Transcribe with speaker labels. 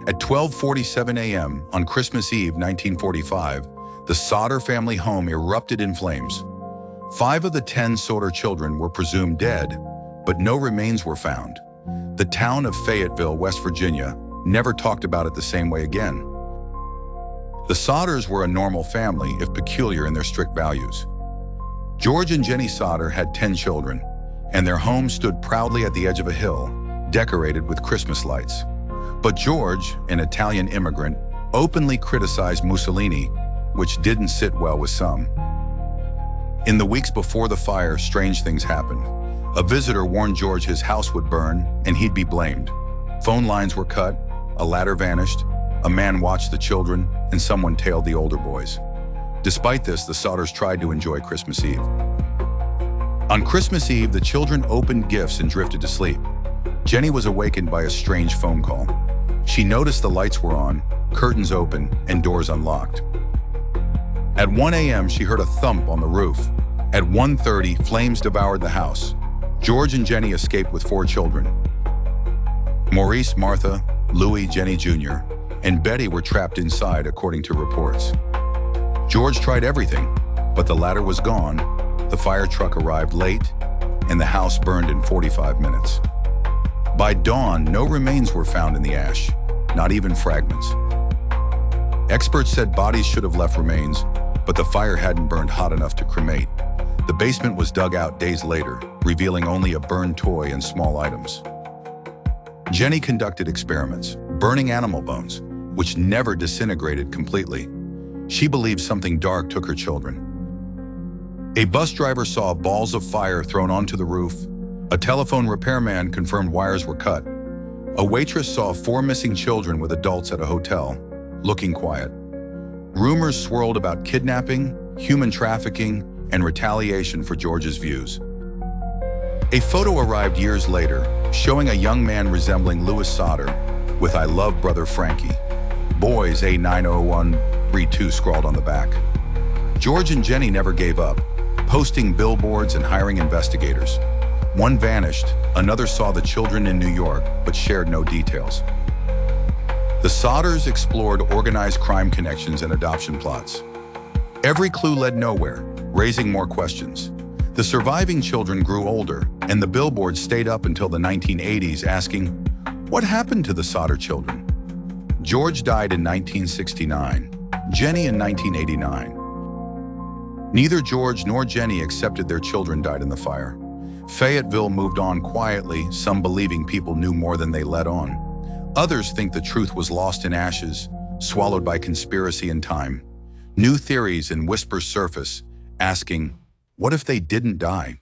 Speaker 1: At 12:47 a.m. on Christmas Eve 1945, the Sauter family home erupted in flames. 5 of the 10 Sauter children were presumed dead, but no remains were found. The town of Fayetteville, West Virginia, never talked about it the same way again. The Sauters were a normal family, if peculiar in their strict values. George and Jenny Sauter had 10 children, and their home stood proudly at the edge of a hill, decorated with Christmas lights. But George, an Italian immigrant, openly criticized Mussolini, which didn't sit well with some. In the weeks before the fire, strange things happened. A visitor warned George his house would burn, and he'd be blamed. Phone lines were cut, a ladder vanished, a man watched the children, and someone tailed the older boys. Despite this, the Sauters tried to enjoy Christmas Eve. On Christmas Eve, the children opened gifts and drifted to sleep. Jenny was awakened by a strange phone call. She noticed the lights were on, curtains open, and doors unlocked. At 1 a.m., she heard a thump on the roof. At 1:30, flames devoured the house. George and Jenny escaped with 4 children. Maurice, Martha, Louis, Jenny Jr., and Betty were trapped inside, according to reports. George tried everything, but the ladder was gone, the fire truck arrived late, and the house burned in 45 minutes. By dawn, no remains were found in the ash, not even fragments. Experts said bodies should have left remains, but the fire hadn't burned hot enough to cremate. The basement was dug out days later, revealing only a burned toy and small items. Jenny conducted experiments, burning animal bones, which never disintegrated completely. She believed something dark took her children. A bus driver saw balls of fire thrown onto the roof. A telephone repairman confirmed wires were cut. A waitress saw 4 missing children with adults at a hotel, looking quiet. Rumors swirled about kidnapping, human trafficking, and retaliation for George's views. A photo arrived years later, showing a young man resembling Louis Sauter with "I love brother Frankie. Boys A90132" scrawled on the back. George and Jenny never gave up, posting billboards and hiring investigators. One vanished, another saw the children in New York, but shared no details. The Sauters explored organized crime connections and adoption plots. Every clue led nowhere, raising more questions. The surviving children grew older, and the billboards stayed up until the 1980s asking, what happened to the Sauter children? George died in 1969, Jenny in 1989. Neither George nor Jenny accepted their children died in the fire. Fayetteville moved on quietly, some believing people knew more than they let on. Others think the truth was lost in ashes, swallowed by conspiracy and time. New theories and whispers surface, asking, what if they didn't die?